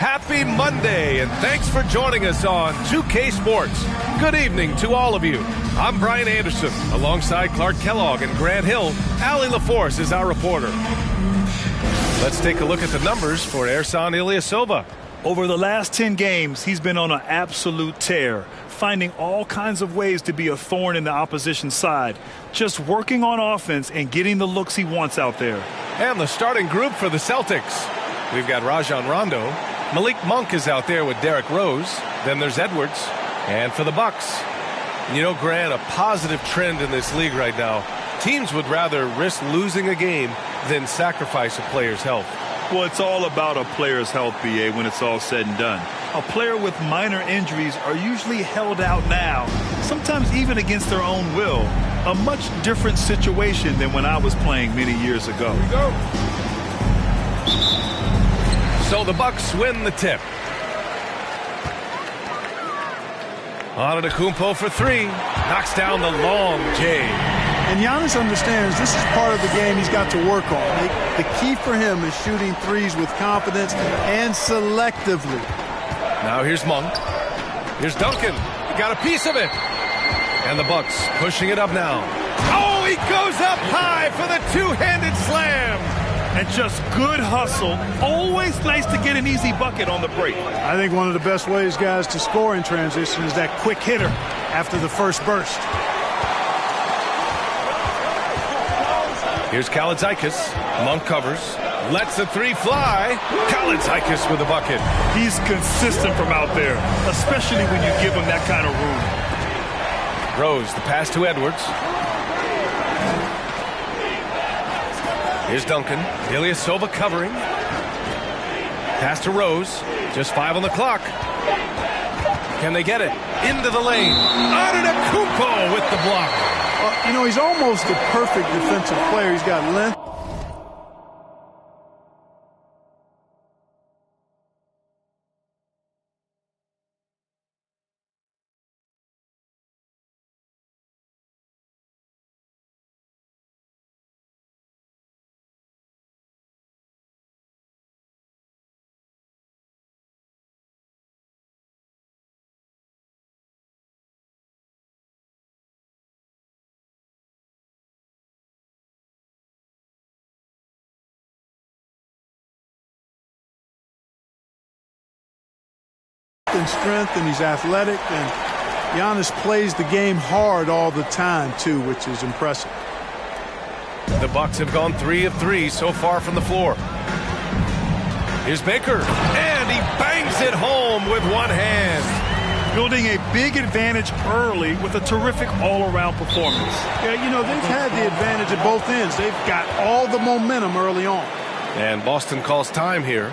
Happy Monday, and thanks for joining us on 2K Sports. Good evening to all of you. I'm Brian Anderson, alongside Clark Kellogg and Grant Hill. Allie LaForce is our reporter. Let's take a look at the numbers for Ersan Ilyasova. Over the last 10 games, he's been on an absolute tear, finding all kinds of ways to be a thorn in the opposition's side, just working on offense and getting the looks he wants out there. And the starting group for the Celtics. We've got Rajon Rondo. Malik Monk is out there with Derrick Rose. Then there's Edwards. And for the Bucks, you know, Grant, a positive trend in this league right now. Teams would rather risk losing a game than sacrifice a player's health. Well, it's all about a player's health, BA, when it's all said and done. A player with minor injuries are usually held out now, sometimes even against their own will. A much different situation than when I was playing many years ago. Here we go. So the Bucks win the tip. Antetokounmpo for three. Knocks down the long J. And Giannis understands this is part of the game he's got to work on. The key for him is shooting threes with confidence and selectively. Now here's Monk. Here's Duncan. He got a piece of it. And the Bucks pushing it up now. Oh, he goes up high for the two-handed slam. And just good hustle. Always nice to get an easy bucket on the break. I think one of the best ways, guys, to score in transition is that quick hitter after the first burst. Here's Kalaitzakis. Monk covers. Lets the three fly. Kalaitzakis with a bucket. He's consistent from out there, especially when you give him that kind of room. Rose, the pass to Edwards. Here's Duncan. Ilyasova covering. Pass to Rose. Just 5 on the clock. Can they get it? Into the lane. Antetokounmpo with the block. You know, he's almost the perfect defensive player. He's got length. And strength, and he's athletic, and Giannis plays the game hard all the time too, which is impressive. The Bucks have gone 3 of 3 so far from the floor. Here's Baker, and he bangs it home with one hand. Building a big advantage early with a terrific all-around performance. Yeah, you know, they've had the advantage at both ends. They've got all the momentum early on. And Boston calls time here.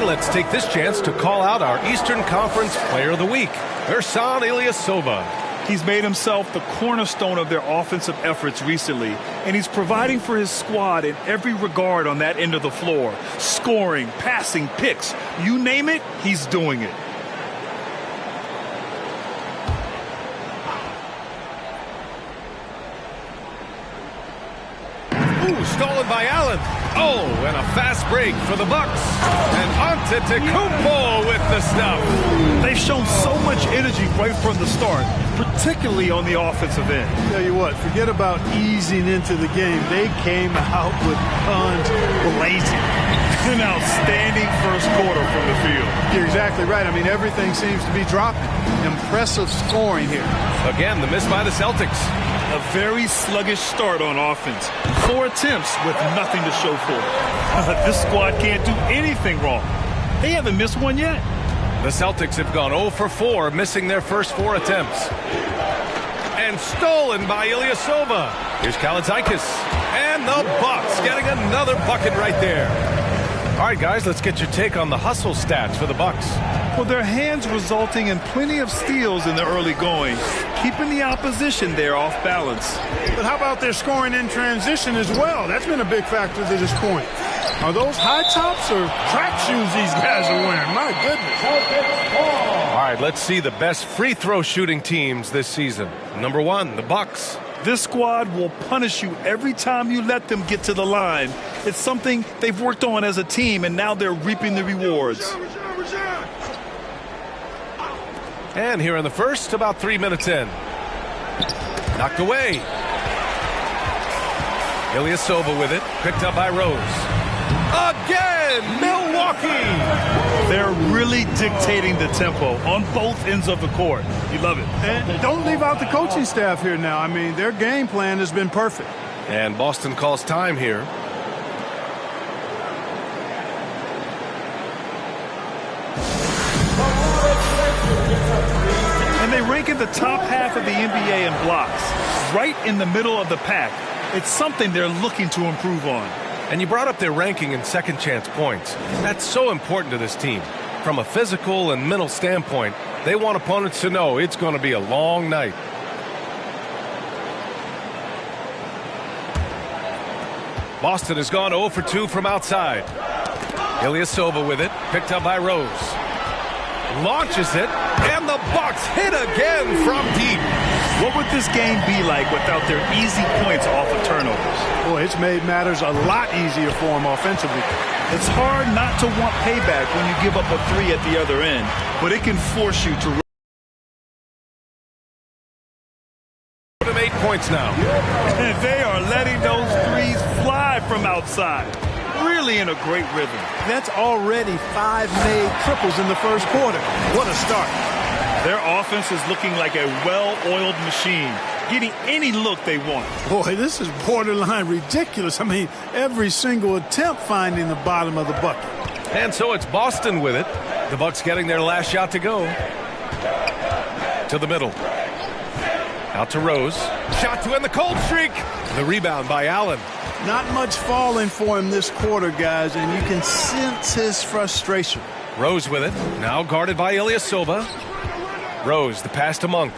Let's take this chance to call out our Eastern Conference Player of the Week, Ersan Ilyasova. He's made himself the cornerstone of their offensive efforts recently, and he's providing for his squad in every regard on that end of the floor. Scoring, passing, picks, you name it, he's doing it. Ooh, stolen by Allen. Oh, and a fast break for the Bucks. And Antetokounmpo with the stuff. They've shown so much energy right from the start, particularly on the offensive end. Tell you what, forget about easing into the game. They came out with guns blazing. An outstanding first quarter from the field. You're exactly right. I mean, everything seems to be dropping. Impressive scoring here. Again, the miss by the Celtics. A very sluggish start on offense. 4 attempts with nothing to show for it. This squad can't do anything wrong. They haven't missed one yet. The Celtics have gone 0 for 4, missing their first 4 attempts. And stolen by Ilyasova. Here's CELTICS. And the Bucks getting another bucket right there. All right, guys, let's get your take on the hustle stats for the Bucks. Well, their hands resulting in plenty of steals in the early going, keeping the opposition there off balance. But how about their scoring in transition as well? That's been a big factor to this point. Are those high tops or track shoes these guys are wearing? My goodness. All right, let's see the best free throw shooting teams this season. Number 1, the Bucks. This squad will punish you every time you let them get to the line. It's something they've worked on as a team, and now they're reaping the rewards. And here in the first, about 3 minutes in. Knocked away. Ilyasova with it, picked up by Rose. Again, Milwaukee! They're really dictating the tempo on both ends of the court. You love it. And don't leave out the coaching staff here now. I mean, their game plan has been perfect. And Boston calls time here. And they rank in the top half of the NBA in blocks, right in the middle of the pack. It's something they're looking to improve on. And you brought up their ranking in second chance points. That's so important to this team. From a physical and mental standpoint, they want opponents to know it's going to be a long night. Boston has gone 0 for 2 from outside. Ilyasova with it, picked up by Rose. Launches it, and the Bucks hit again from deep. What would this game be like without their easy points off of turnovers? Boy, it's made matters a lot easier for them offensively. It's hard not to want payback when you give up a 3 at the other end, but it can force you to 8 points now. And they are letting those threes fly from outside. Really in a great rhythm. That's already 5 made triples in the first quarter. What a start. Their offense is looking like a well-oiled machine, getting any look they want. Boy, this is borderline ridiculous. I mean, every single attempt finding the bottom of the bucket. And so it's Boston with it. The Bucks getting their last shot to go. To the middle. Out to Rose. Shot to end the cold streak. The rebound by Allen. Not much falling for him this quarter, guys, and you can sense his frustration. Rose with it. Now guarded by Ilyasova. Rose, the pass to Monk.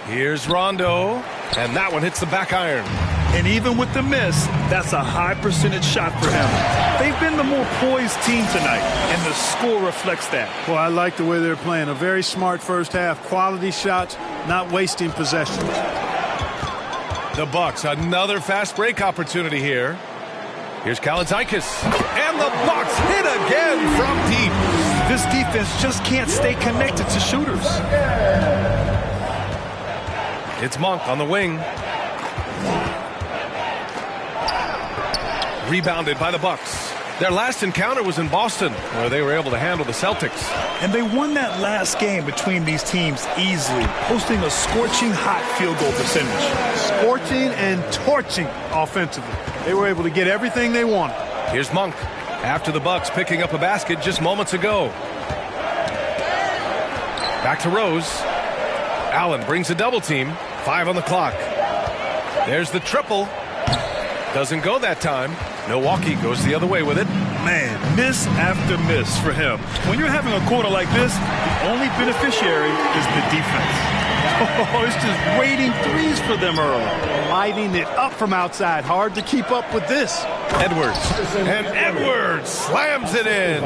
Here's Rondo. And that one hits the back iron. And even with the miss, that's a high percentage shot for him. They've been the more poised team tonight, and the score reflects that. Well, I like the way they're playing. A very smart first half. Quality shots, not wasting possessions. The Bucks, another fast break opportunity here. Here's CELTICS. And the Bucks hit again from deep. This defense just can't stay connected to shooters. It's Monk on the wing. Rebounded by the Bucks. Their last encounter was in Boston, where they were able to handle the Celtics. And they won that last game between these teams easily, posting a scorching hot field goal percentage. Scorching and torching offensively. They were able to get everything they wanted. Here's Monk after the Bucks picking up a basket just moments ago. Back to Rose. Allen brings a double team. 5 on the clock. There's the triple. Doesn't go that time. Milwaukee goes the other way with it. Man, miss after miss for him. When you're having a quarter like this, the only beneficiary is the defense. Oh, it's just waiting threes for them early. Lighting it up from outside. Hard to keep up with this. Edwards. And Edwards slams it in.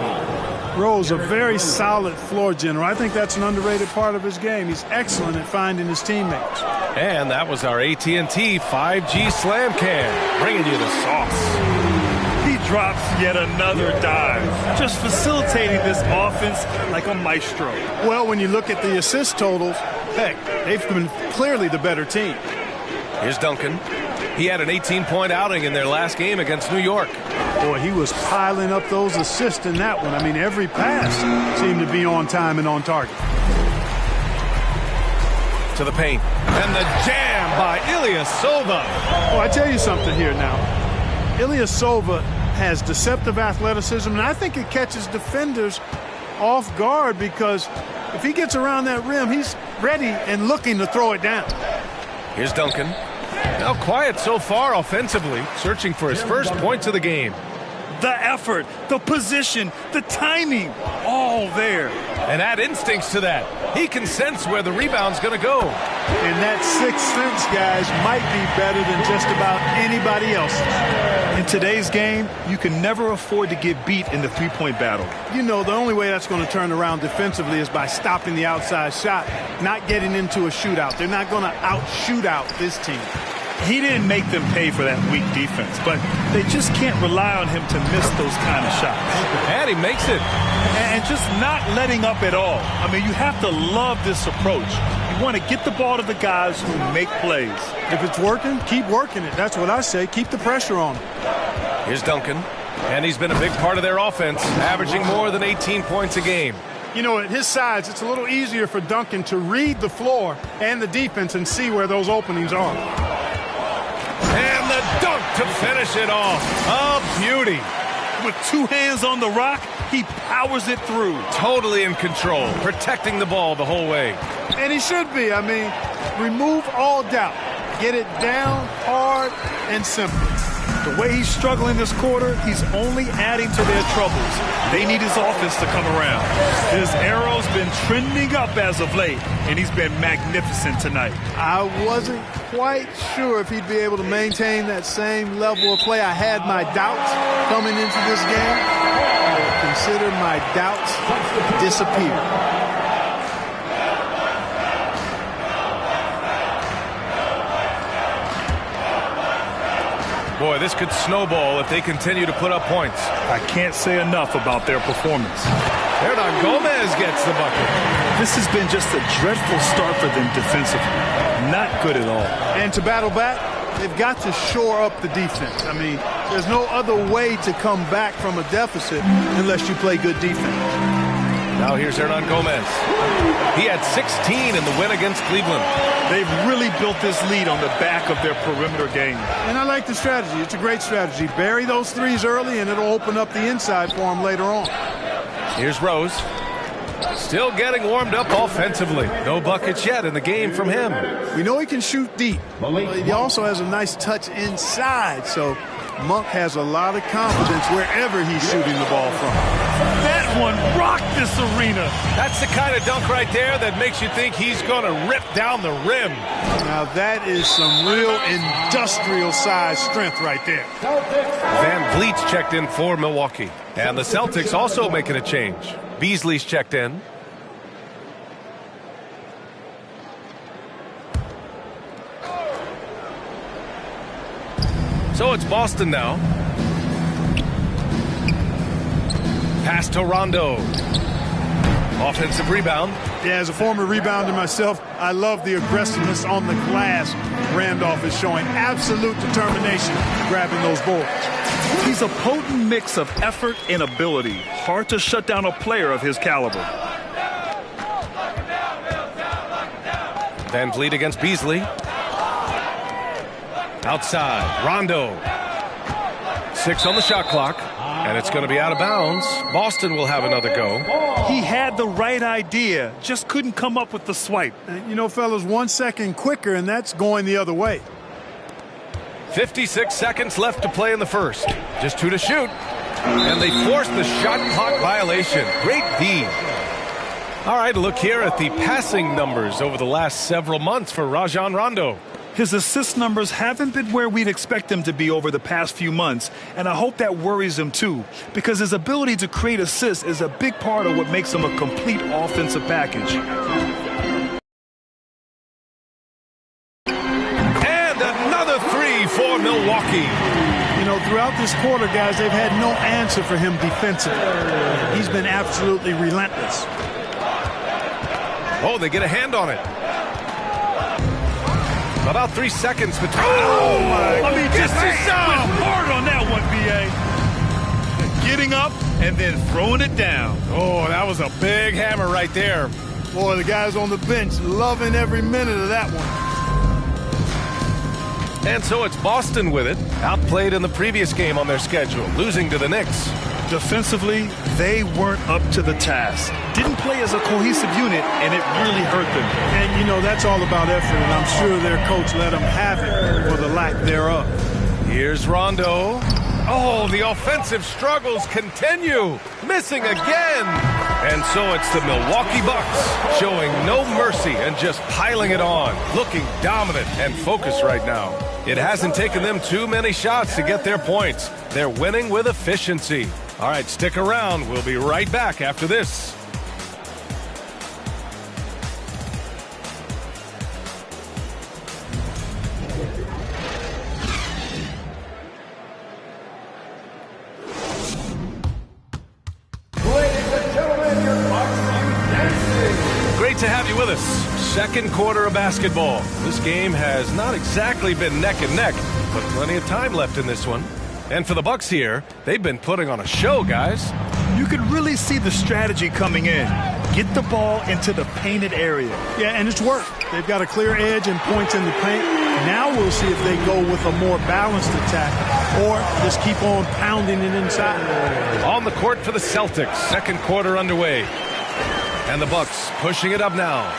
Rose, a very solid floor general. I think that's an underrated part of his game. He's excellent at finding his teammates. And that was our AT&T 5G Slam Cam, bringing you the sauce. He drops yet another dive, just facilitating this offense like a maestro. Well, when you look at the assist totals, heck, they've been clearly the better team. Here's Duncan. He had an 18-point outing in their last game against New York. Boy, he was piling up those assists in that one. I mean, every pass seemed to be on time and on target. To the paint. And the jam by Ilyasova. Oh, I tell you something here now. Ilyasova has deceptive athleticism, and I think it catches defenders off guard because if he gets around that rim, he's ready and looking to throw it down. Here's Duncan. Now quiet so far offensively, searching for his first points of the game. The effort, the position, the timing, all there. And add instincts to that. He can sense where the rebound's going to go. And that sixth sense, guys, might be better than just about anybody else's. In today's game, you can never afford to get beat in the three-point battle. You know, the only way that's going to turn around defensively is by stopping the outside shot, not getting into a shootout. They're not going to out-shootout this team. He didn't make them pay for that weak defense, but they just can't rely on him to miss those kind of shots. And he makes it. And just not letting up at all. I mean, you have to love this approach. You want to get the ball to the guys who make plays. If it's working, keep working it. That's what I say. Keep the pressure on him. Here's Duncan. And he's been a big part of their offense, averaging more than 18 points a game. You know, at his size, it's a little easier for Duncan to read the floor and the defense and see where those openings are. And the dunk to finish it off. A beauty. With two hands on the rock, he powers it through. Totally in control, protecting the ball the whole way. And he should be. I mean, remove all doubt. Get it down, hard, and simple. The way he's struggling this quarter, he's only adding to their troubles. They need his offense to come around. His arrow's been trending up as of late, and he's been magnificent tonight. I wasn't quite sure if he'd be able to maintain that same level of play. I had my doubts coming into this game. Consider my doubts disappear. Boy, this could snowball if they continue to put up points. I can't say enough about their performance. Hernan Gomez gets the bucket. This has been just a dreadful start for them defensively. Not good at all. And to battle back, they've got to shore up the defense. I mean, there's no other way to come back from a deficit unless you play good defense. Now here's Hernan Gomez. He had 16 in the win against Cleveland. They've really built this lead on the back of their perimeter game. And I like the strategy. It's a great strategy. Bury those threes early, and it'll open up the inside for them later on. Here's Rose. Still getting warmed up offensively. No buckets yet in the game from him. We know he can shoot deep. He also has a nice touch inside, so Monk has a lot of confidence wherever he's shooting the ball from. That one rocked this arena. That's the kind of dunk right there that makes you think he's going to rip down the rim. Now that is some real industrial size strength right there. Van Vliet's checked in for Milwaukee. And the Celtics also making a change. Beasley's checked in. So it's Boston now. Pass to Rondo. Offensive rebound. Yeah, as a former rebounder myself, I love the aggressiveness on the glass. Randolph is showing absolute determination grabbing those boards. He's a potent mix of effort and ability. Hard to shut down a player of his caliber. Van Vliet against Beasley. Outside, Rondo. 6 on the shot clock, and it's going to be out of bounds. Boston will have another go. He had the right idea, just couldn't come up with the swipe. You know, fellas, 1 second quicker, and that's going the other way. 56 seconds left to play in the first. Just 2 to shoot. And they force the shot clock violation. Great D. All right, look here at the passing numbers over the last several months for Rajon Rondo. His assist numbers haven't been where we'd expect them to be over the past few months, and I hope that worries him too, because his ability to create assists is a big part of what makes him a complete offensive package. And another 3 for Milwaukee. You know, throughout this quarter, guys, they've had no answer for him defensively. He's been absolutely relentless. Oh, they get a hand on it. About 3 seconds between. Oh, my! I mean, just hard on that one, B.A. Getting up and then throwing it down. Oh, that was a big hammer right there. Boy, the guys on the bench loving every minute of that one. And so it's Boston with it. Outplayed in the previous game on their schedule, losing to the Knicks. Defensively, they weren't up to the task. Didn't play as a cohesive unit, and it really hurt them. And, you know, that's all about effort, and I'm sure their coach let them have it for the lack thereof. Here's Rondo. Oh, the offensive struggles continue. Missing again. And so it's the Milwaukee Bucks showing no mercy and just piling it on. Looking dominant and focused right now. It hasn't taken them too many shots to get their points. They're winning with efficiency. All right, stick around. We'll be right back after this. To have you with us. Second quarter of basketball. This game has not exactly been neck and neck, but plenty of time left in this one. And for the Bucks here, they've been putting on a show, guys. You can really see the strategy coming in. Get the ball into the painted area. Yeah, and it's worked. They've got a clear edge and points in the paint. Now we'll see if they go with a more balanced attack or just keep on pounding it inside. On the court for the Celtics. Second quarter underway. And the Bucks pushing it up now.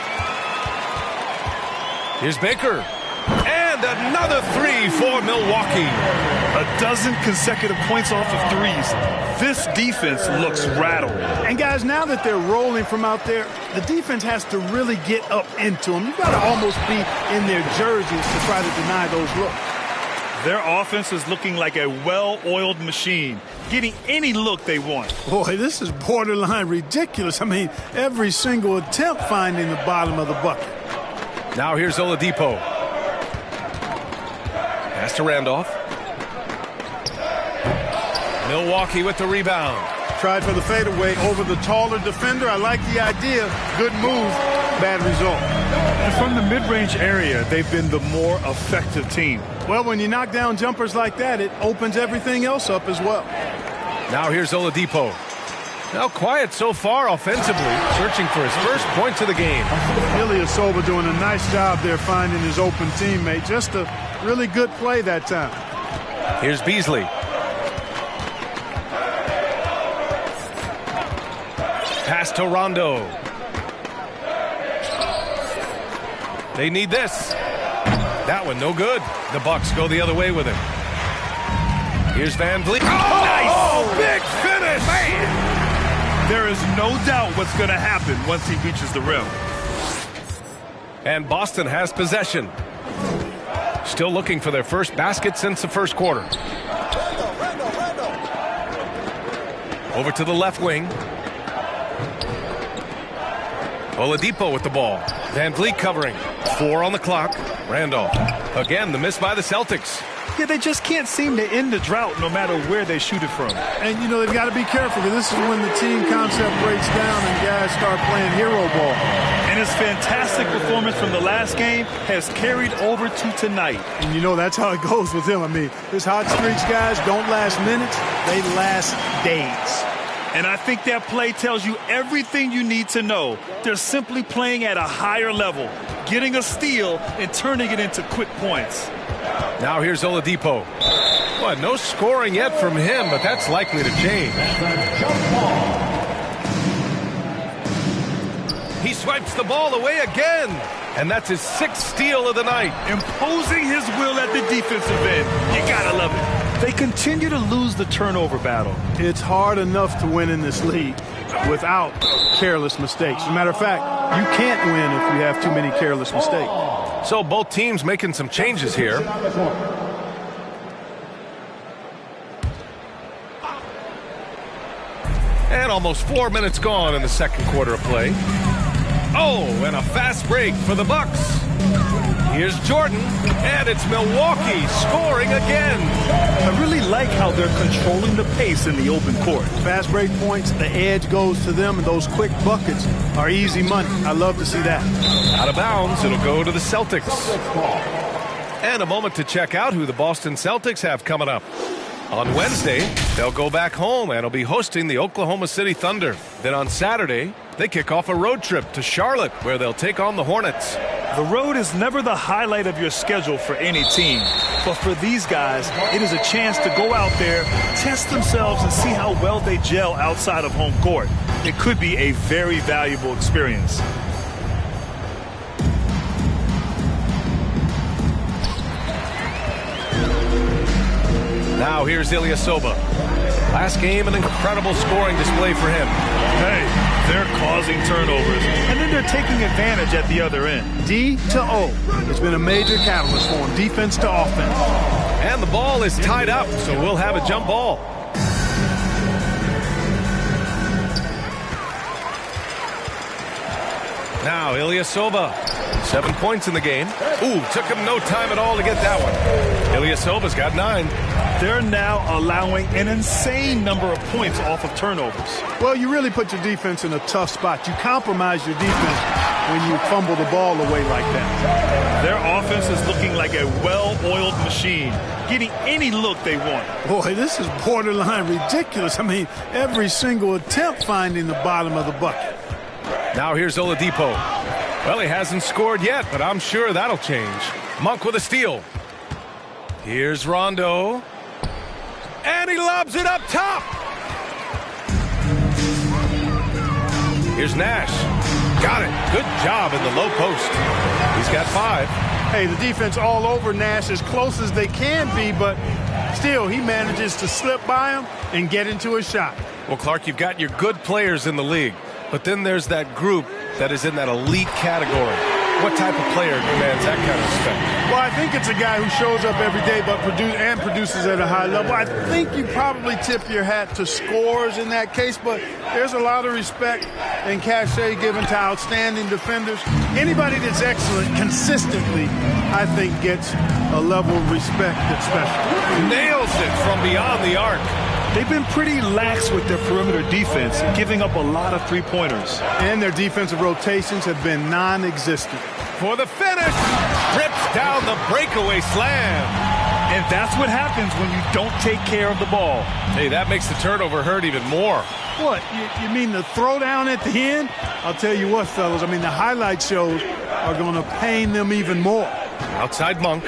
Here's Baker. And another three for Milwaukee. A dozen consecutive points off of threes. This defense looks rattled. And guys, now that they're rolling from out there, the defense has to really get up into them. You've got to almost be in their jerseys to try to deny those looks. Their offense is looking like a well-oiled machine, getting any look they want. Boy, this is borderline ridiculous. I mean, every single attempt finding the bottom of the bucket. Now here's Oladipo. Pass to Randolph. Milwaukee with the rebound. Tried for the fadeaway over the taller defender. I like the idea. Good move, bad result. And from the mid-range area, they've been the more effective team. Well, when you knock down jumpers like that, it opens everything else up as well. Now here's Oladipo. Now quiet so far offensively, searching for his first points of the game. Ilyasova doing a nice job there finding his open teammate. Just a really good play that time. Here's Beasley. Pass to Rondo. They need this. That one no good. The Bucks go the other way with it. Here's Van Vliet. Oh, nice! Oh, big finish! Man. There is no doubt what's going to happen once he reaches the rim. And Boston has possession. Still looking for their first basket since the first quarter. Over to the left wing. Oladipo with the ball. Van Vliet covering. 4 on the clock. Randolph. Again, the miss by the Celtics. Yeah, they just can't seem to end the drought no matter where they shoot it from. And, you know, they've got to be careful because this is when the team concept breaks down and guys start playing hero ball. And his fantastic performance from the last game has carried over to tonight. And, you know, that's how it goes with him. I mean, his hot streaks, guys, don't last minutes. They last days. And I think that play tells you everything you need to know. They're simply playing at a higher level, getting a steal and turning it into quick points. Now here's Oladipo. Well, no scoring yet from him, but that's likely to change. He swipes the ball away again, and that's his 6th steal of the night. Imposing his will at the defensive end. You gotta love it. They continue to lose the turnover battle. It's hard enough to win in this league without careless mistakes. As a matter of fact, you can't win if you have too many careless mistakes. So both teams making some changes here. And almost 4 minutes gone in the second quarter of play. Oh, and a fast break for the Bucks. Here's Jordan, and it's Milwaukee scoring again. I really like how they're controlling the pace in the open court. Fast break points, the edge goes to them, and those quick buckets are easy money. I love to see that. Out of bounds, it'll go to the Celtics. And a moment to check out who the Boston Celtics have coming up. On Wednesday, they'll go back home and will be hosting the Oklahoma City Thunder. Then on Saturday, they kick off a road trip to Charlotte, where they'll take on the Hornets. The road is never the highlight of your schedule for any team. But for these guys, it is a chance to go out there, test themselves, and see how well they gel outside of home court. It could be a very valuable experience. Now here's Ilyasova. Last game, an incredible scoring display for him. Hey, they're causing turnovers, and then they're taking advantage at the other end. D to O. It's been a major catalyst for him, defense to offense. And the ball is tied up, so we'll have a jump ball. Now Ilyasova. 7 points in the game. Ooh, took him no time at all to get that one. Ilyasova's got 9. They're now allowing an insane number of points off of turnovers. Well, you really put your defense in a tough spot. You compromise your defense when you fumble the ball away like that. Their offense is looking like a well-oiled machine, getting any look they want. Boy, this is borderline ridiculous. I mean, every single attempt finding the bottom of the bucket. Now here's Oladipo. Well, he hasn't scored yet, but I'm sure that'll change. Monk with a steal. Here's Rondo. And he lobs it up top. Here's Nash. Got it. Good job in the low post. He's got 5. Hey, the defense all over Nash as close as they can be, but still he manages to slip by him and get into a shot. Well, Clark, you've got your good players in the league, but then there's that group that is in that elite category. What type of player demands that kind of respect? Well, I think it's a guy who shows up every day but produces at a high level. I think you probably tip your hat to scores in that case, but there's a lot of respect and cachet given to outstanding defenders. Anybody that's excellent consistently, I think, gets a level of respect that's special. Nails it from beyond the arc. They've been pretty lax with their perimeter defense, giving up a lot of three-pointers. And their defensive rotations have been non-existent. For the finish, rips down the breakaway slam. And that's what happens when you don't take care of the ball. Hey, that makes the turnover hurt even more. What, you mean the throwdown at the end? I'll tell you what, fellas, I mean, the highlight shows are going to pain them even more. Outside Monk.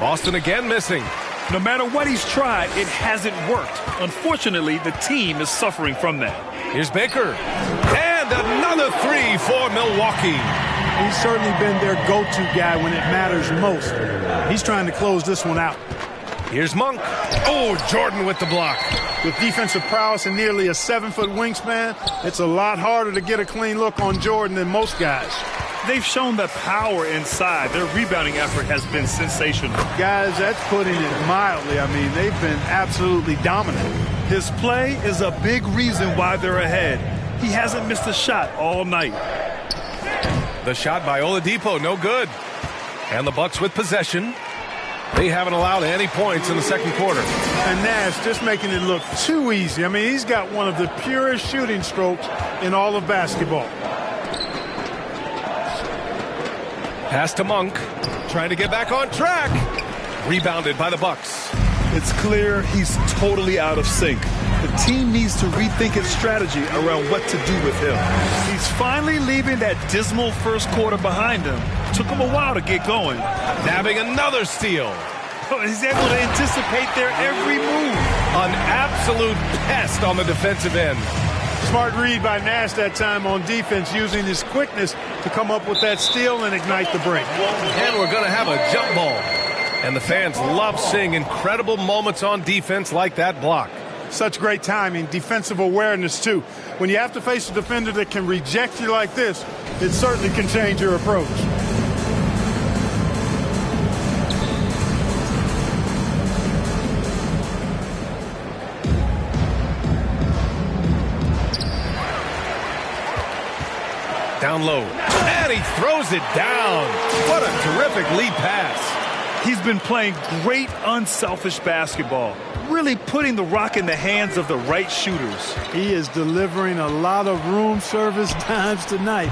Boston again missing. No matter what he's tried, it hasn't worked. Unfortunately, the team is suffering from that. Here's Baker. And another 3 for Milwaukee. He's certainly been their go-to guy when it matters most. He's trying to close this one out. Here's Monk. Oh, Jordan with the block. With defensive prowess and nearly a 7-foot wingspan, it's a lot harder to get a clean look on Jordan than most guys. They've shown the power inside. Their rebounding effort has been sensational. Guys, that's putting it mildly. I mean, they've been absolutely dominant. His play is a big reason why they're ahead. He hasn't missed a shot all night. The shot by Oladipo, no good. And the Bucks with possession. They haven't allowed any points in the second quarter. And Nash just making it look too easy. I mean, he's got one of the purest shooting strokes in all of basketball. Pass to Monk, trying to get back on track. Rebounded by the Bucks. It's clear he's totally out of sync. The team needs to rethink its strategy around what to do with him. He's finally leaving that dismal first quarter behind him. Took him a while to get going. Nabbing another steal. He's able to anticipate their every move. An absolute pest on the defensive end. Smart read by Nash that time on defense, using his quickness to come up with that steal and ignite the break. And we're going to have a jump ball. And the fans love seeing incredible moments on defense like that block. Such great timing, defensive awareness, too. When you have to face a defender that can reject you like this, it certainly can change your approach. Down low. And he throws it down. What a terrific lead pass. He's been playing great, unselfish basketball, really putting the rock in the hands of the right shooters. He is delivering a lot of room service times tonight.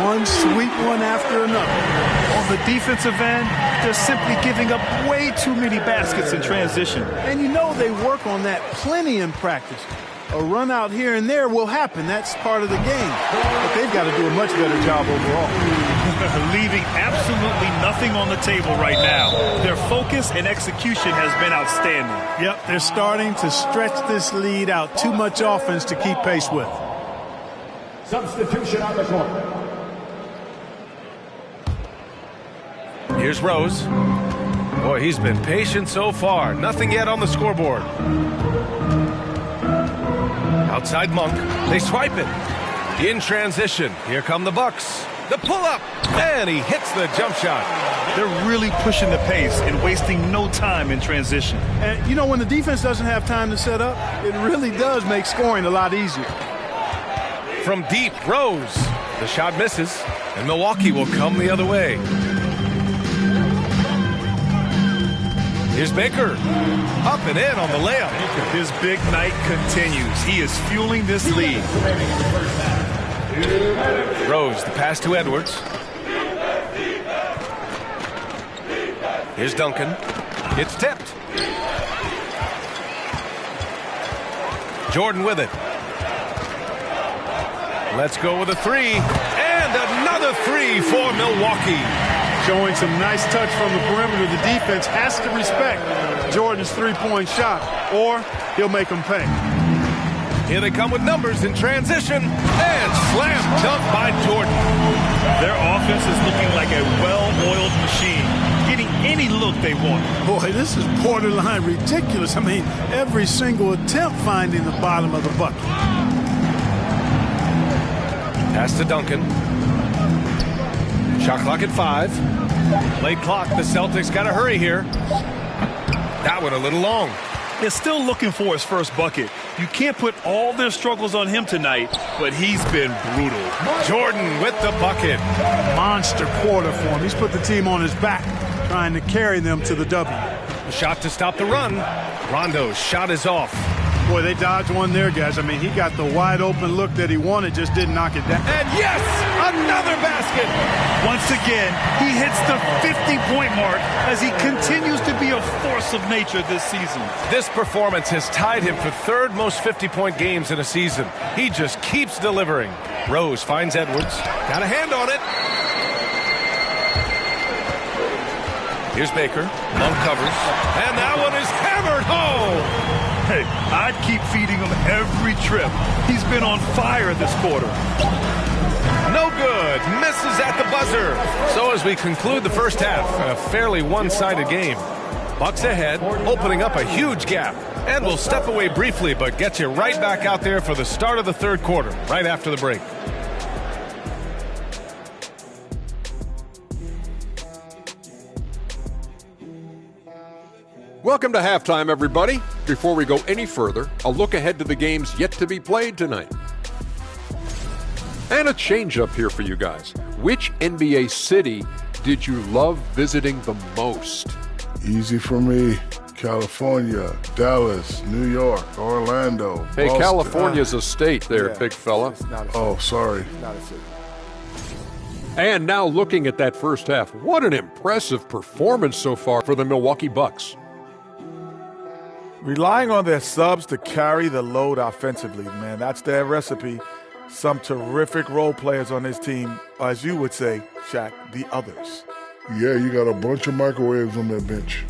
One sweet one after another. On the defensive end, they're simply giving up way too many baskets in transition. And you know they work on that plenty in practice. A run out here and there will happen. That's part of the game. But they've got to do a much better job overall. Leaving absolutely nothing on the table right now. Their focus and execution has been outstanding. Yep, they're starting to stretch this lead out. Too much offense to keep pace with. Substitution on the court. Here's Rose. Boy, he's been patient so far. Nothing yet on the scoreboard. Outside Monk. They swipe it. In transition. Here come the Bucks. The pull-up. And he hits the jump shot. They're really pushing the pace and wasting no time in transition. And, you know, when the defense doesn't have time to set up, it really does make scoring a lot easier. From deep, Rose. The shot misses, and Milwaukee will come the other way. Here's Baker. Up and in on the layup. His big night continues. He is fueling this lead. Rose, the pass to Edwards. Here's Duncan. It's tipped. Jordan with it. Let's go with a three. And another three for Milwaukee. Showing some nice touch from the perimeter. The defense has to respect Jordan's three-point shot, or he'll make them pay. Here they come with numbers in transition. And slam dunk by Jordan. Their offense is looking like a well-oiled machine, getting any look they want. Boy, this is borderline ridiculous. I mean, every single attempt finding the bottom of the bucket. Pass to Duncan. Shot clock at 5. Late clock. The Celtics got to hurry here. That one a little long. They're still looking for his first bucket. You can't put all their struggles on him tonight, but he's been brutal. Jordan with the bucket. Monster quarter for him. He's put the team on his back, trying to carry them to the W. The shot to stop the run. Rondo's shot is off. Boy, they dodged one there, guys. I mean, he got the wide open look that he wanted, just didn't knock it down. And yes, another basket. Once again, he hits the 50-point mark as he continues to be a force of nature this season. This performance has tied him for third most 50-point games in a season. He just keeps delivering. Rose finds Edwards. Got a hand on it. Here's Baker. Monk covers. And that one is hammered home. Hey, I'd keep feeding him every trip. He's been on fire this quarter. No good. Misses at the buzzer. So as we conclude the first half, a fairly one-sided game. Bucks ahead, opening up a huge gap. And we'll step away briefly, but get you right back out there for the start of the third quarter, right after the break. Welcome to halftime, everybody. Before we go any further, a look ahead to the games yet to be played tonight. And a change-up here for you guys. Which NBA city did you love visiting the most? Easy for me. California, Dallas, New York, Orlando, Hey, Boston. California's a state there, Yeah. big fella. Oh, sorry. Not a city. And now looking at that first half, what an impressive performance so far for the Milwaukee Bucks. Relying on their subs to carry the load offensively, man. That's their recipe. Some terrific role players on this team, as you would say, Shaq, the others. Yeah, you got a bunch of microwaves on that bench.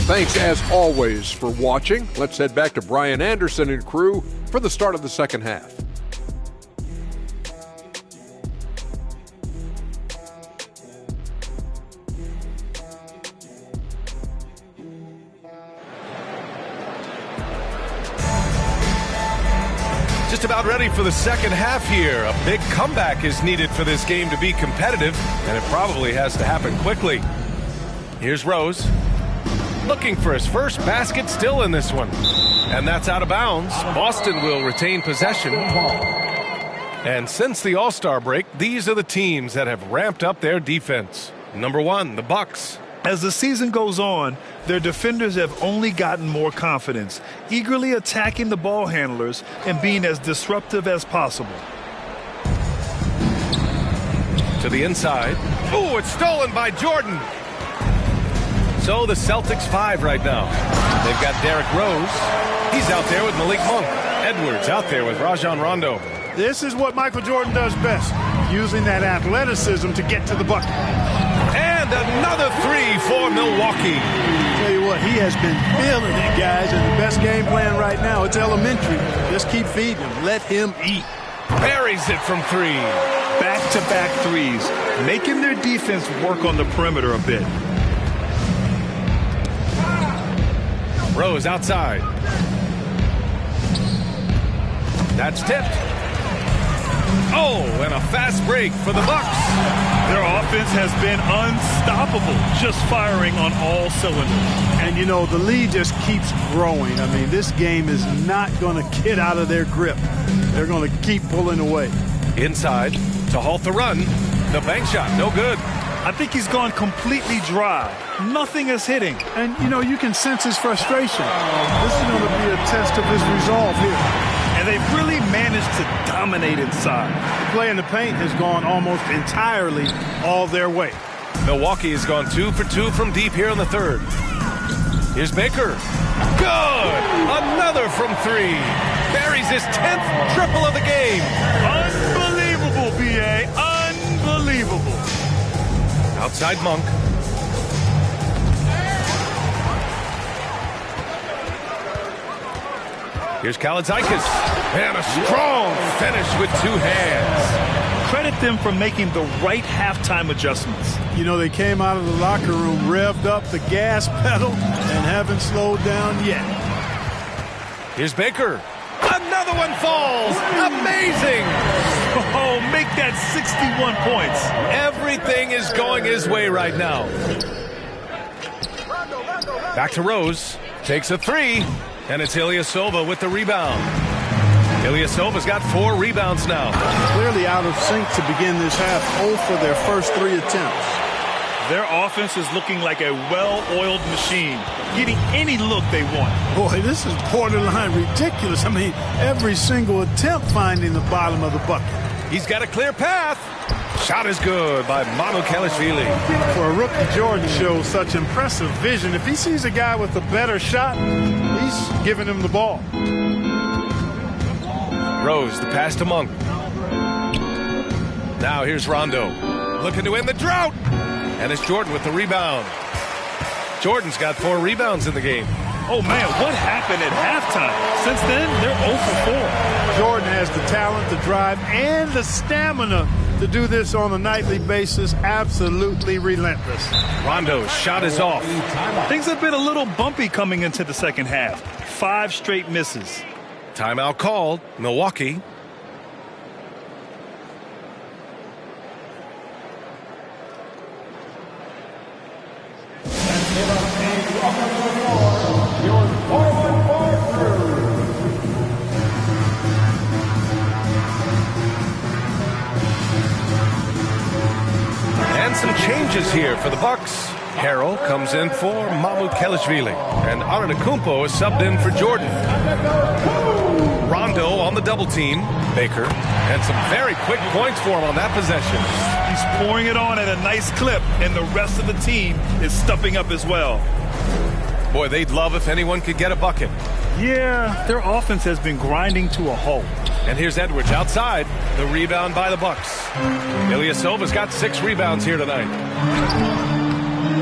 Thanks, as always, for watching. Let's head back to Brian Anderson and crew for the start of the second half. Just about ready for the second half here. A big comeback is needed for this game to be competitive, and it probably has to happen quickly. Here's Rose. Looking for his first basket, still in this one. And that's out of bounds. Boston will retain possession. And since the All-Star break, these are the teams that have ramped up their defense. Number 1, the Bucks. As the season goes on, their defenders have only gotten more confidence, eagerly attacking the ball handlers and being as disruptive as possible. To the inside. Ooh, it's stolen by Jordan. So the Celtics 5 right now. They've got Derrick Rose. He's out there with Malik Monk. Edwards out there with Rajon Rondo. This is what Michael Jordan does best, using that athleticism to get to the bucket. And another three for Milwaukee. Tell you what, he has been feeling it, guys, and the best game plan right now, it's elementary. Just keep feeding him. Let him eat. Buries it from three. Back-to-back threes, making their defense work on the perimeter a bit. Rose outside. That's tipped. Oh, and a fast break for the Bucks. Their offense has been unstoppable, just firing on all cylinders. And, you know, the lead just keeps growing. I mean, this game is not going to get out of their grip. They're going to keep pulling away. Inside to halt the run. The bank shot, no good. I think he's gone completely dry. Nothing is hitting. And, you know, you can sense his frustration. This is going to be a test of his resolve here. And they've really managed to dominate inside. The play in the paint has gone almost entirely all their way. Milwaukee has gone 2 for 2 from deep here in the third. Here's Baker. Good! Another from three. Buries his 10th triple of the game. Unbelievable, B.A. Unbelievable. Outside Monk. Here's Kalaitzakis. And a strong finish with two hands. Credit them for making the right halftime adjustments. You know, they came out of the locker room, revved up the gas pedal, and haven't slowed down yet. Here's Baker. Another one falls. Amazing. Oh, make that 61 points. Everything is going his way right now. Back to Rose. Takes a three. And it's Ilyasova with the rebound. Ilyasova's got 4 rebounds now. Clearly out of sync to begin this half. 0 for their first 3 attempts. Their offense is looking like a well-oiled machine, getting any look they want. Boy, this is borderline ridiculous. I mean, every single attempt finding the bottom of the bucket. He's got a clear path. Shot is good by Mamukelashvili. For a rookie, Jordan shows such impressive vision. If he sees a guy with a better shot, he's giving him the ball. Rose, the pass to Monk. Now here's Rondo. Looking to end the drought. And it's Jordan with the rebound. Jordan's got 4 rebounds in the game. Oh, man, what happened at halftime? Since then, they're 0 for 4. Jordan has the talent, the drive, and the stamina to do this on a nightly basis. Absolutely relentless. Rondo's shot is off. Things have been a little bumpy coming into the second half. 5 straight misses. Timeout called. Milwaukee. And some changes here for the Bucks. Harrell comes in for Mamukelashvili. And Antetokounmpo is subbed in for Jordan. Rondo on the double team. Baker. And some very quick points for him on that possession. He's pouring it on at a nice clip, and the rest of the team is stepping up as well. Boy, they'd love if anyone could get a bucket. Yeah, their offense has been grinding to a halt. And here's Edwards outside. The rebound by the Bucks. Ilyasova's got 6 rebounds here tonight.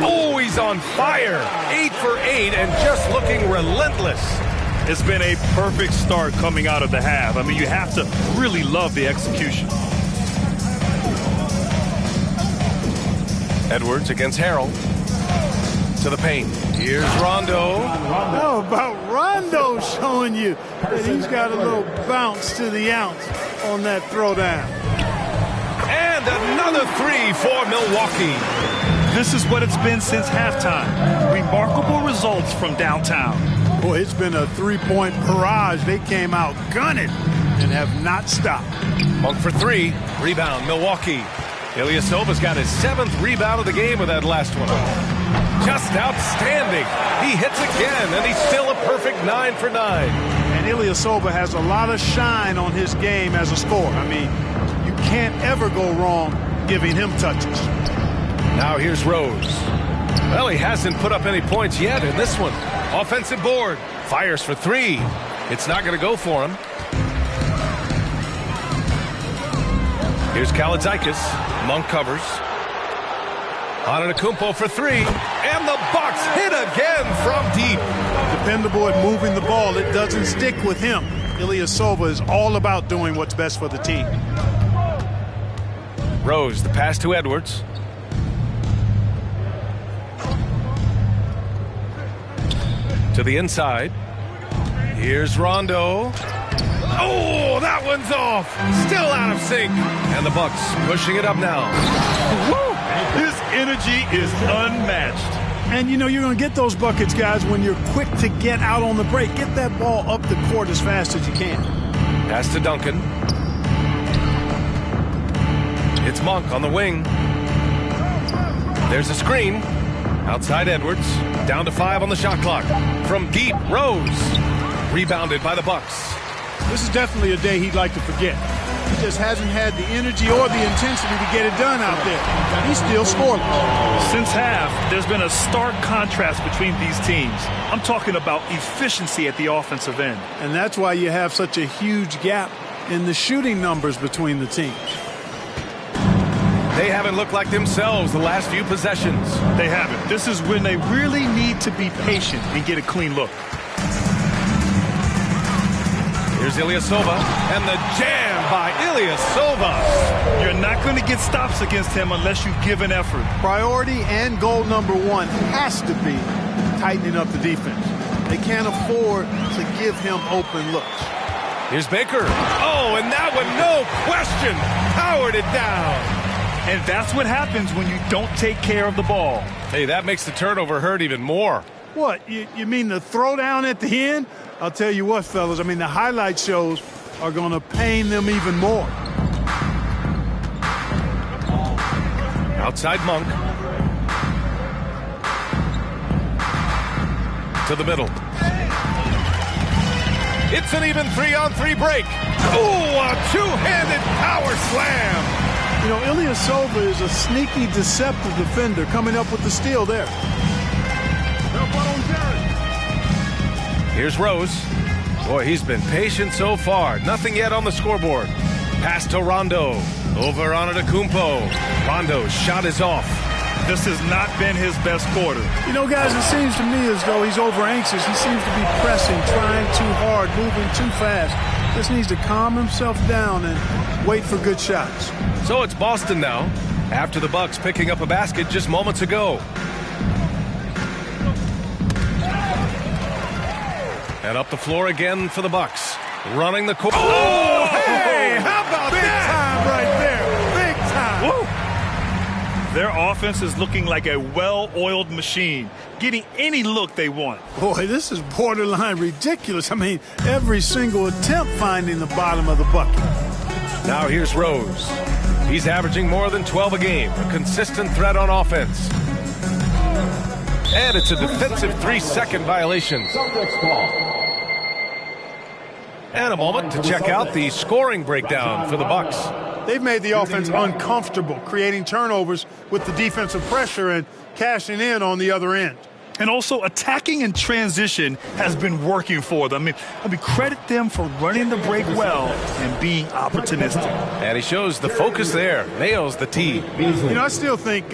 Oh, he's on fire. 8 for 8 and just looking relentless. It's been a perfect start coming out of the half. I mean, you have to really love the execution. Edwards against Harrell. To the paint. Here's Rondo. How about Rondo showing you that he's got a little bounce to the ounce on that throwdown. And another 3 for Milwaukee. This is what it's been since halftime. Remarkable results from downtown. Boy, it's been a 3-point barrage. They came out gunning and have not stopped. Monk for 3. Rebound, Milwaukee. Ilyasova's got his 7th rebound of the game with that last one. Just outstanding. He hits again, and he's still a perfect 9 for 9. And Ilyasova has a lot of shine on his game as a scorer. I mean, you can't ever go wrong giving him touches. Now here's Rose. Well, he hasn't put up any points yet in this one. Offensive board. Fires for 3. It's not going to go for him. Here's CELTICS. Monk covers. Antetokounmpo for three. And the Bucks hit again from deep. Dependable at moving the ball. It doesn't stick with him. Ilyasova is all about doing what's best for the team. Rose, the pass to Edwards. To the inside. Here's Rondo. Oh, that one's off. Still out of sync. And the Bucks pushing it up now. Woo! His energy is unmatched. And, you know, you're going to get those buckets, guys, when you're quick to get out on the break. Get that ball up the court as fast as you can. Pass to Duncan. It's Monk on the wing. There's a screen. Outside Edwards. Down to 5 on the shot clock. From deep, Rose. Rebounded by the Bucks. This is definitely a day he'd like to forget. He just hasn't had the energy or the intensity to get it done out there. He's still scoreless. Since half, there's been a stark contrast between these teams. I'm talking about efficiency at the offensive end. And that's why you have such a huge gap in the shooting numbers between the teams. They haven't looked like themselves the last few possessions. They haven't. This is when they really need to be patient and get a clean look. Here's Ilyasova, and the jam by Ilyasova. You're not going to get stops against him unless you give an effort. Priority and goal number one has to be tightening up the defense. They can't afford to give him open looks. Here's Baker. Oh, and that one, no question, powered it down. And that's what happens when you don't take care of the ball. Hey, that makes the turnover hurt even more. What, you mean the throwdown at the end? I'll tell you what, fellas, I mean, the highlight shows are going to pain them even more. Outside Monk. To the middle. It's an even 3-on-3 break. Ooh, a two-handed power slam. You know, Ilyasova is a sneaky, deceptive defender coming up with the steal there. Here's Rose. Boy, he's been patient so far. Nothing yet on the scoreboard. Pass to Rondo. Over Antetokounmpo. Rondo's shot is off. This has not been his best quarter. You know, guys, it seems to me as though he's over-anxious. He seems to be pressing, trying too hard, moving too fast. Just needs to calm himself down and wait for good shots. So it's Boston now, after the Bucks picking up a basket just moments ago. And up the floor again for the Bucks. Running the court. Oh, hey! How about big that? Big time right there. Big time. Woo! Their offense is looking like a well-oiled machine, getting any look they want. Boy, this is borderline ridiculous. I mean, every single attempt finding the bottom of the bucket. Now here's Rose. He's averaging more than 12 a game, a consistent threat on offense. And it's a defensive 3-second violation. And a moment to check out the scoring breakdown for the Bucks. They've made the offense uncomfortable, creating turnovers with the defensive pressure and cashing in on the other end. And also attacking in transition has been working for them. I mean, credit them for running the break well and being opportunistic. And he shows the focus there. Nails the tee. You know, I still think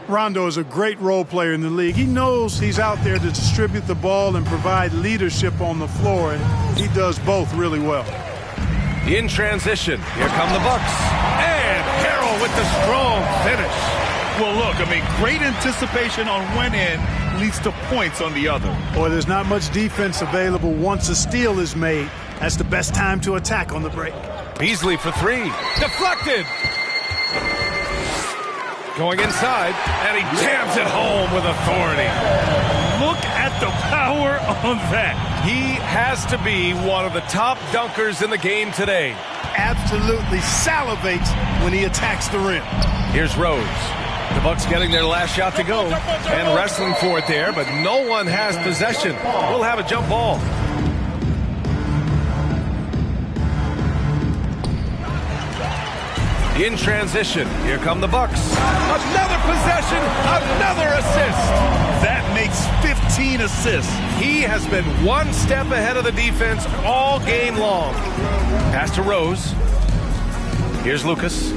Rondo is a great role player in the league. He knows he's out there to distribute the ball and provide leadership on the floor, and he does both really well. In transition, here come the Bucks. And Carroll with the strong finish. Well, look, I mean, great anticipation on one end leads to points on the other. Boy, there's not much defense available once a steal is made. That's the best time to attack on the break. Beasley for three. Deflected. Going inside, and he jams it home with authority. Look at the power on that. He has to be one of the top dunkers in the game today. Absolutely salivates when he attacks the rim. Here's Rose. The Bucks getting their last shot to go and wrestling for it there, but no one has possession. We'll have a jump ball. In transition, here come the Bucks. Another possession, another assist. That makes 15 assists. He has been one step ahead of the defense all game long. Pass to Rose. Here's Lucas.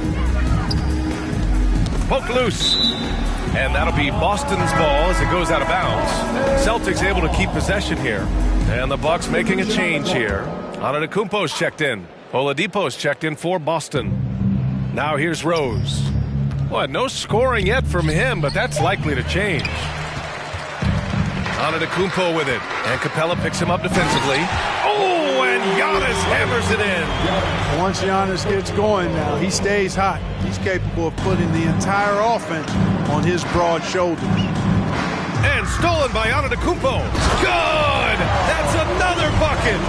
poked loose. And that'll be Boston's ball as it goes out of bounds. Celtics able to keep possession here. And the Bucks making a change here. Antetokounmpo's checked in. Oladipo's checked in for Boston. Now here's Rose. Well, no scoring yet from him, but that's likely to change. Antetokounmpo with it. And Capella picks him up defensively. Oh, and Giannis hammers it in. Once Giannis gets going now, he stays hot. He's capable of putting the entire offense on his broad shoulders. And stolen by Antetokounmpo. Good! That's another bucket.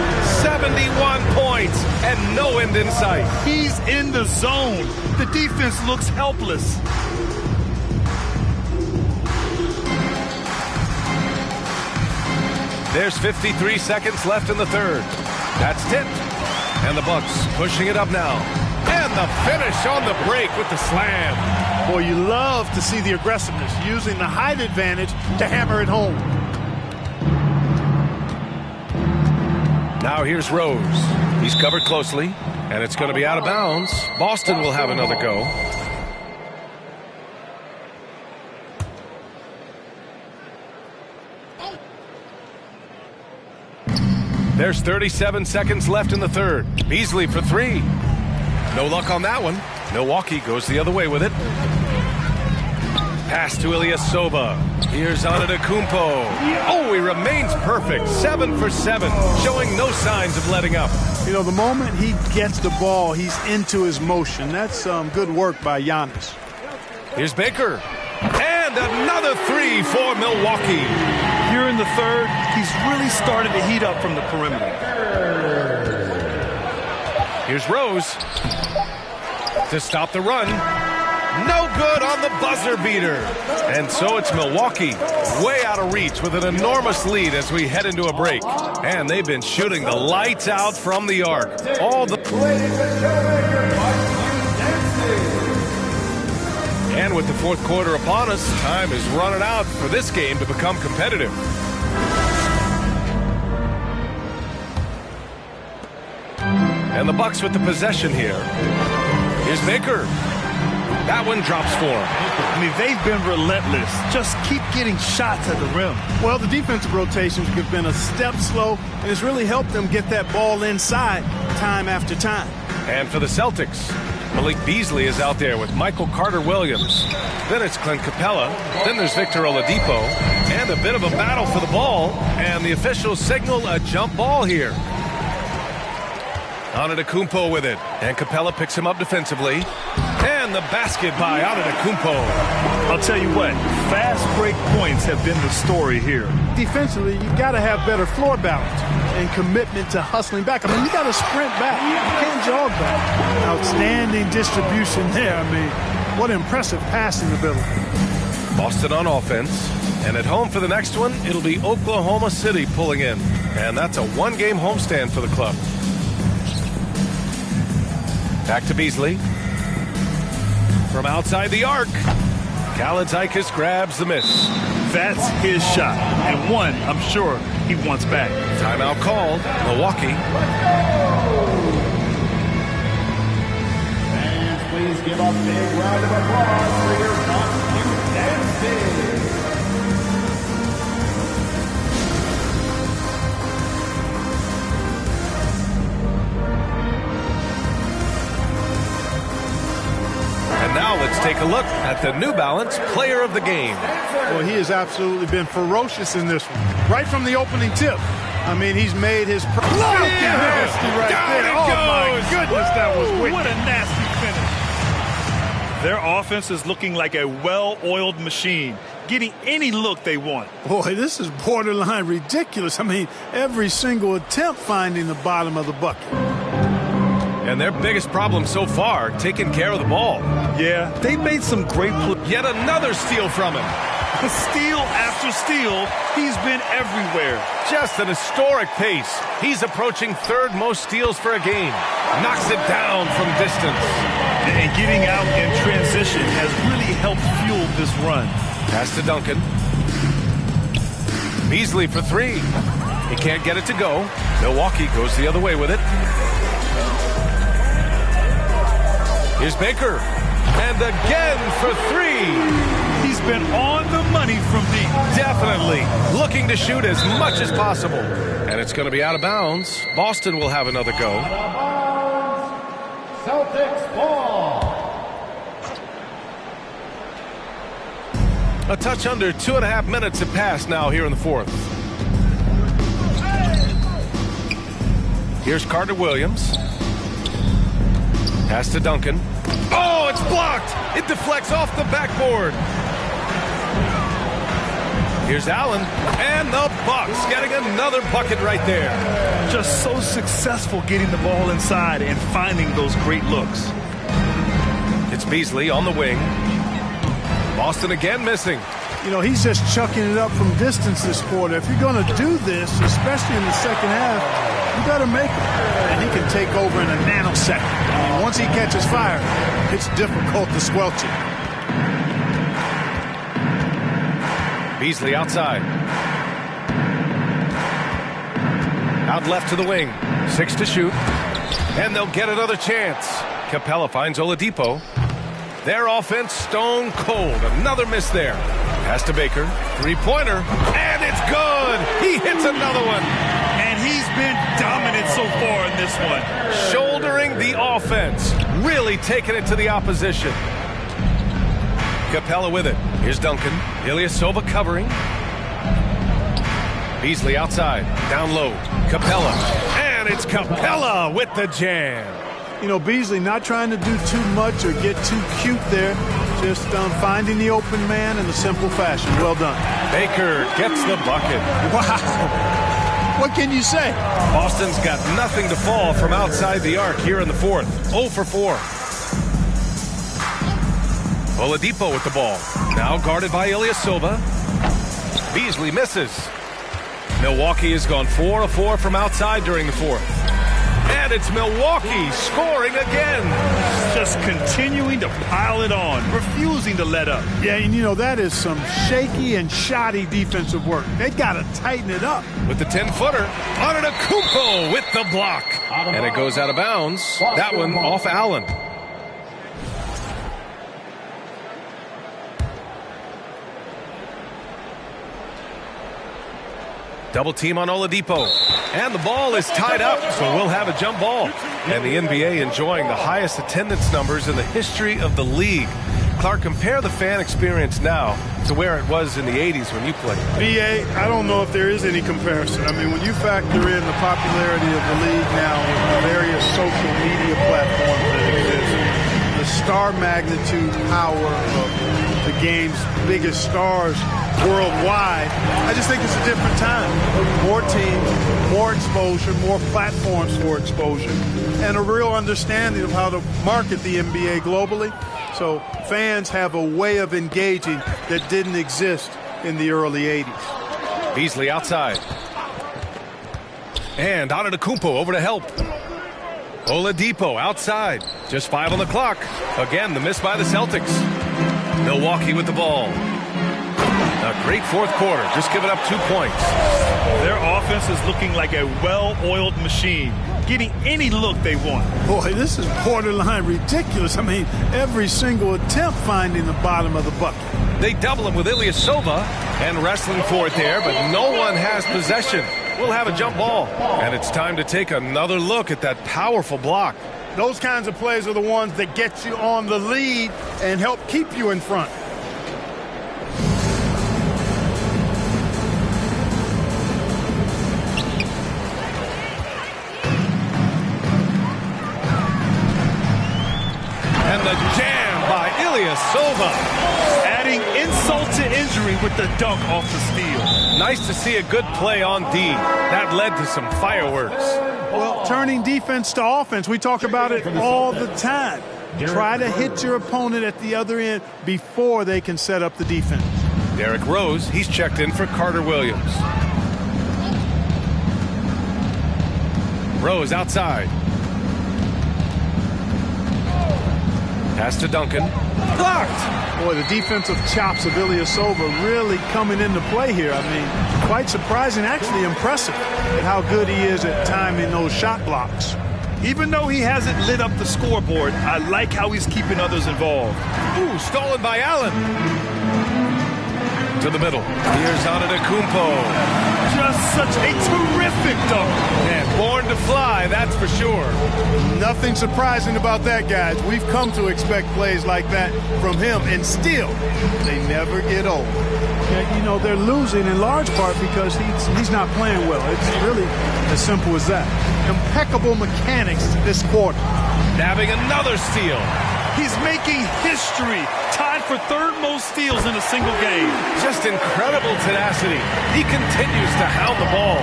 71 points and no end in sight. He's in the zone. The defense looks helpless. There's 53 seconds left in the third. That's tipped. And the Bucks pushing it up now. And the finish on the break with the slam. Boy, you love to see the aggressiveness, using the height advantage to hammer it home. Now here's Rose. He's covered closely, and it's going to be out of bounds. Boston will have another go. There's 37 seconds left in the third. Beasley for three. No luck on that one. Milwaukee goes the other way with it. Pass to Ilyasova. Here's Antetokounmpo. Oh, he remains perfect. 7 for 7, showing no signs of letting up. You know, the moment he gets the ball, he's into his motion. That's good work by Giannis. Here's Baker. And another three for Milwaukee. Here in the third, he's really started to heat up from the perimeter. Here's Rose to stop the run. No good on the buzzer beater. And so it's Milwaukee way out of reach with an enormous lead as we head into a break. And they've been shooting the lights out from the arc. And with the fourth quarter upon us, time is running out for this game to become competitive. And the Bucks with the possession here. Here's Baker. That one drops for him. I mean, they've been relentless. Just keep getting shots at the rim. Well, the defensive rotations have been a step slow, and it's really helped them get that ball inside time after time. And for the Celtics, Malik Beasley is out there with Michael Carter-Williams. Then it's Clint Capella. Then there's Victor Oladipo. And a bit of a battle for the ball. And the officials signal a jump ball here. Antetokounmpo with it. And Capella picks him up defensively. And the basket by Antetokounmpo. I'll tell you what, fast break points have been the story here. Defensively, you've got to have better floor balance and commitment to hustling back. I mean, you got to sprint back. You can't jog back. Outstanding distribution there. I mean, what impressive passing ability. Boston on offense. And at home for the next one, it'll be Oklahoma City pulling in. And that's a one-game homestand for the club. Back to Beasley. From outside the arc, Kalaitzakis grabs the miss. That's his shot, and one I'm sure he wants back. Timeout called, Milwaukee. Fans, please give a big round of applause for your costume dancing. And now let's take a look at the New Balance Player of the Game. Well, he has absolutely been ferocious in this one. Right from the opening tip. I mean, he's made his... Nasty right there. Oh, my goodness, that was wicked. What a nasty finish. Their offense is looking like a well-oiled machine, getting any look they want. Boy, this is borderline ridiculous. I mean, every single attempt finding the bottom of the bucket. And their biggest problem so far, taking care of the ball. Yeah, they made some great plays. Yet another steal from him. Steal after steal, he's been everywhere. Just an historic pace. He's approaching third most steals for a game. Knocks it down from distance. And getting out in transition has really helped fuel this run. Pass to Duncan. Beasley for three. He can't get it to go. Milwaukee goes the other way with it. Here's Baker. And again for three. He's been on the money from deep. Definitely looking to shoot as much as possible. And it's going to be out of bounds. Boston will have another go. Celtics ball. A touch under 2.5 minutes have passed now here in the fourth. Here's Carter Williams. Pass to Duncan. Oh, it's blocked. It deflects off the backboard. Here's Allen. And the Bucks getting another bucket right there. Just so successful getting the ball inside and finding those great looks. It's Beasley on the wing. Boston again missing. You know, he's just chucking it up from distance this quarter. If you're going to do this, especially in the second half, you got to make it. And he can take over in a nanosecond. I mean, once he catches fire, it's difficult to squelch it. Beasley outside. Out left to the wing. 6 to shoot. And they'll get another chance. Capella finds Oladipo. Their offense stone cold. Another miss there. Pass to Baker. Three-pointer. And it's good. He hits another one. And he's been dominant so far in this one. Shouldering the offense. Really taking it to the opposition. Capella with it. Here's Duncan. Ilyasova covering. Beasley outside. Down low. Capella. And it's Capella with the jam. You know, Beasley not trying to do too much or get too cute there. Just finding the open man in a simple fashion. Well done. Baker gets the bucket. Wow. What can you say? Boston's got nothing to fall from outside the arc here in the fourth. 0 for 4. Oladipo with the ball. Now guarded by Ilyasova. Beasley misses. Milwaukee has gone 4 of 4 from outside during the fourth. And it's Milwaukee scoring again. Just continuing to pile it on, refusing to let up. Yeah, and you know, that is some shaky and shoddy defensive work. They got to tighten it up. With the 10-footer, Antetokounmpo with the block. And it goes out of bounds. That one off Allen. Double team on Oladipo. And the ball is tied up, so we'll have a jump ball. And the NBA enjoying the highest attendance numbers in the history of the league. Clark, compare the fan experience now to where it was in the 80s when you played. BA, I don't know if there is any comparison. I mean, when you factor in the popularity of the league now with the various social media platforms that exist, the star magnitude power of the game's biggest stars worldwide, I just think it's a different time. More teams, more exposure, more platforms for exposure, and a real understanding of how to market the NBA globally. So fans have a way of engaging that didn't exist in the early 80s. Beasley outside. And Antetokounmpo over to help. Oladipo outside. Just 5 on the clock. Again, the miss by the Celtics. Milwaukee with the ball. A great fourth quarter, just giving up 2 points. Their offense is looking like a well-oiled machine, getting any look they want. Boy, this is borderline ridiculous. I mean, every single attempt finding the bottom of the bucket. They double him with Ilyasova and wrestling for it there, but no one has possession. We'll have a jump ball. And it's time to take another look at that powerful block. Those kinds of plays are the ones that get you on the lead and help keep you in front. And the jam by Ilyasova. Adding insult to injury with the dunk off the steal. Nice to see a good play on D. That led to some fireworks. Well, turning defense to offense, we talk about it all the time. Try to hit your opponent at the other end before they can set up the defense. Derrick Rose, he's checked in for Carter Williams. Rose outside. Pass to Duncan. Blocked! Boy, the defensive chops of Ilyasova really coming into play here. I mean, quite surprising, actually impressive at how good he is at timing those shot blocks. Even though he hasn't lit up the scoreboard, I like how he's keeping others involved. Ooh, stolen by Allen. To the middle. Here's Antetokounmpo. Just such a terrific dunk. And born to fly, that's for sure. Nothing surprising about that, guys. We've come to expect plays like that from him, and still, they never get old. Yeah, you know, they're losing in large part because he's not playing well. It's really as simple as that. Impeccable mechanics this quarter. Nabbing another steal. He's making history, tied for third most steals in a single game. Just incredible tenacity. He continues to hound the ball.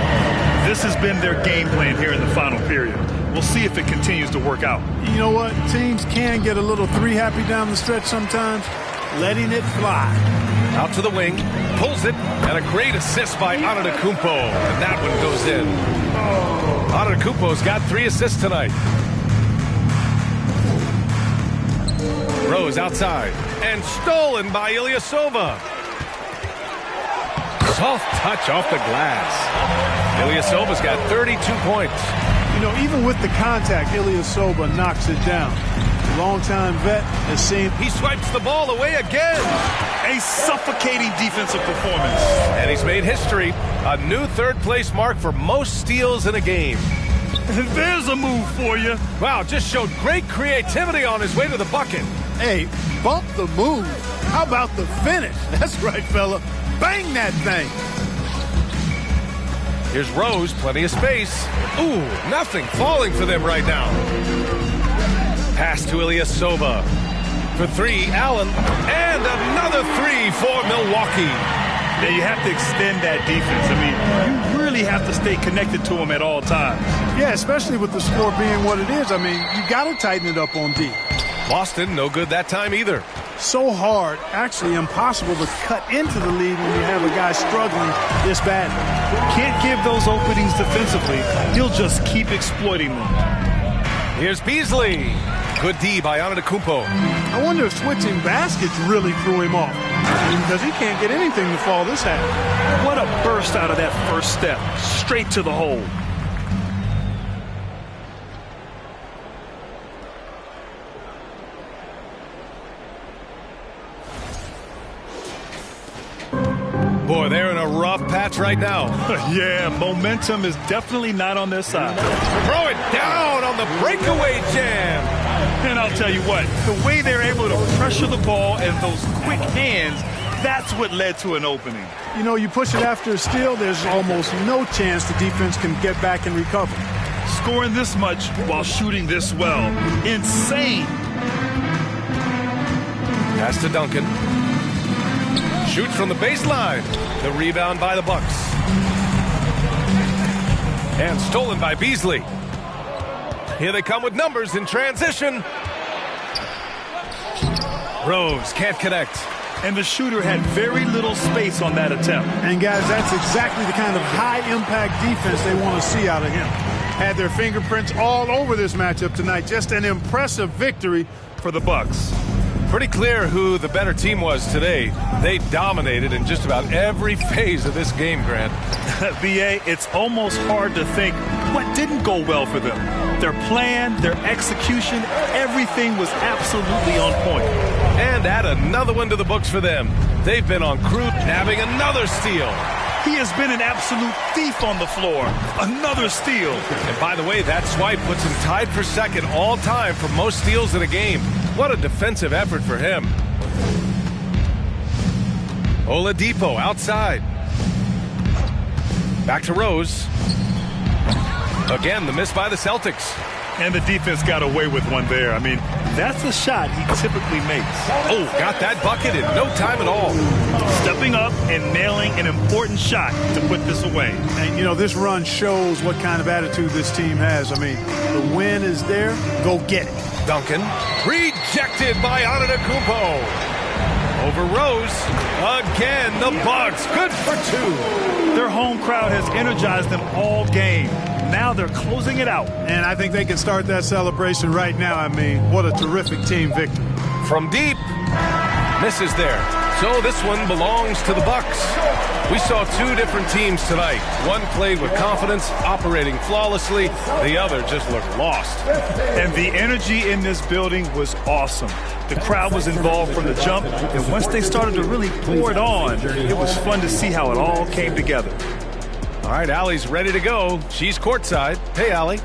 This has been their game plan here in the final period. We'll see if it continues to work out. You know what? Teams can get a little three-happy down the stretch sometimes. Letting it fly. Out to the wing, pulls it, and a great assist by Antetokounmpo. And that one goes in. Antetokounmpo's got 3 assists tonight. Rose outside, and stolen by Ilyasova. Soft touch off the glass. Ilyasova's got 32 points. You know, even with the contact, Ilyasova knocks it down. Longtime vet has seen. He swipes the ball away again. A suffocating defensive performance. And he's made history. A new third-place mark for most steals in a game. There's a move for you. Wow, just showed great creativity on his way to the bucket. Hey, bump the move. How about the finish? That's right, fella. Bang that thing. Here's Rose, plenty of space. Ooh, nothing falling for them right now. Pass to Ilyasova. For 3, Allen. And another 3 for Milwaukee. Now you have to extend that defense. I mean, you really have to stay connected to him at all times. Yeah, especially with the score being what it is. I mean, you got to tighten it up on D. Boston, no good that time either. So hard, actually impossible to cut into the lead when you have a guy struggling this badly. Can't give those openings defensively. He'll just keep exploiting them. Here's Beasley. Good D by Antetokounmpo. I wonder if switching baskets really threw him off. Because he can't get anything to fall this half. What a burst out of that first step. Straight to the hole. Boy, they're in a rough patch right now. Yeah, momentum is definitely not on their side. Throw it down on the breakaway jam. And I'll tell you what, the way they're able to pressure the ball and those quick hands, that's what led to an opening. You know, you push it after a steal, there's almost no chance the defense can get back and recover. Scoring this much while shooting this well. Insane. Pass to Duncan. Shoots from the baseline. The rebound by the Bucks. And stolen by Beasley. Here they come with numbers in transition. Rose can't connect. And the shooter had very little space on that attempt. And guys, that's exactly the kind of high-impact defense they want to see out of him. Had their fingerprints all over this matchup tonight. Just an impressive victory For the Bucks. Pretty clear who the better team was today. They dominated in just about every phase of this game, Grant. VA, it's almost hard to think what didn't go well for them. Their plan, their execution, everything was absolutely on point. And add another one to the books for them. They've been on cruise, nabbing another steal. He has been an absolute thief on the floor. Another steal. And by the way, that swipe puts him tied for second all time for most steals in a game. What a defensive effort for him. Oladipo outside. Back to Rose. Again, the miss by the Celtics. And the defense got away with one there. I mean, that's a shot he typically makes. Oh, got that bucket in no time at all. Stepping up and nailing an important shot to put this away. And, you know, this run shows what kind of attitude this team has. I mean, the win is there. Go get it. Duncan. Rejected by Antetokounmpo. Over Rose. Again, the Bucks. Good for 2. Their home crowd has energized them all game. Now they're closing it out. And I think they can start that celebration right now. I mean, what a terrific team victory. From deep. Misses there. So this one belongs to the Bucks. We saw two different teams tonight. One played with confidence, operating flawlessly. The other just looked lost. And the energy in this building was awesome. The crowd was involved from the jump, and once they started to really pour it on, it was fun to see how it all came together. All right, Allie's ready to go. She's courtside. Hey, Allie.